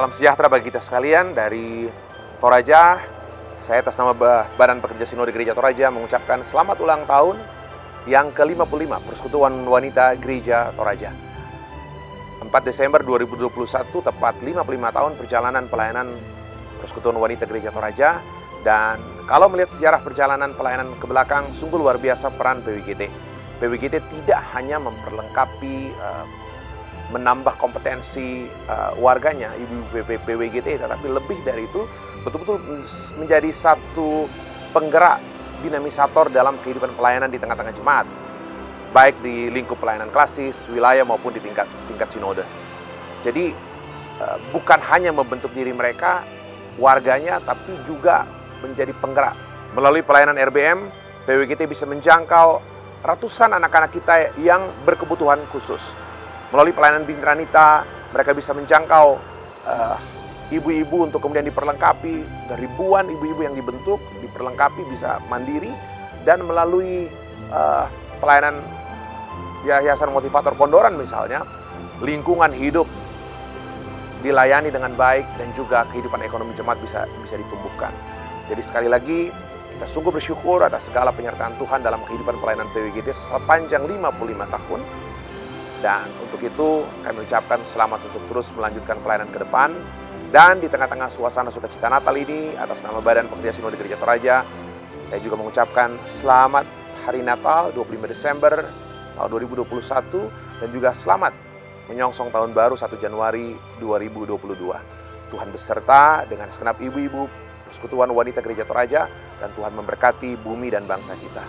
Salam sejahtera bagi kita sekalian dari Toraja. Saya atas nama Badan Pekerja Sinode Gereja Toraja mengucapkan selamat ulang tahun yang ke-55 Persekutuan Wanita Gereja Toraja. 4 Desember 2021 tepat 55 tahun perjalanan pelayanan Persekutuan Wanita Gereja Toraja. Dan kalau melihat sejarah perjalanan pelayanan ke belakang, sungguh luar biasa peran PWGT. PWGT tidak hanya memperlengkapi menambah kompetensi warganya, ibu-ibu PWGT, tetapi lebih dari itu betul-betul menjadi satu penggerak dinamisator dalam kehidupan pelayanan di tengah-tengah jemaat, baik di lingkup pelayanan klasis, wilayah maupun di tingkat sinode. Jadi bukan hanya membentuk diri mereka, warganya, tapi juga menjadi penggerak. Melalui pelayanan RBM, PWGT bisa menjangkau ratusan anak-anak kita yang berkebutuhan khusus. Melalui pelayanan Bintranita, mereka bisa menjangkau ibu-ibu untuk kemudian diperlengkapi. Sudah ribuan ibu-ibu yang dibentuk, diperlengkapi, bisa mandiri. Dan melalui pelayanan Yayasan Motivator Pondoran misalnya, lingkungan hidup dilayani dengan baik dan juga kehidupan ekonomi jemaat bisa ditumbuhkan. Jadi sekali lagi, kita sungguh bersyukur atas segala penyertaan Tuhan dalam kehidupan pelayanan PWGT sepanjang 55 tahun. Dan untuk itu kami ucapkan selamat untuk terus melanjutkan pelayanan ke depan. Dan di tengah-tengah suasana sukacita Natal ini, atas nama Badan Pekerja Sinode Gereja Toraja, saya juga mengucapkan selamat Hari Natal 25 Desember tahun 2021 dan juga selamat menyongsong tahun baru 1 Januari 2022. Tuhan beserta dengan segenap ibu-ibu Persekutuan Wanita Gereja Toraja, dan Tuhan memberkati bumi dan bangsa kita.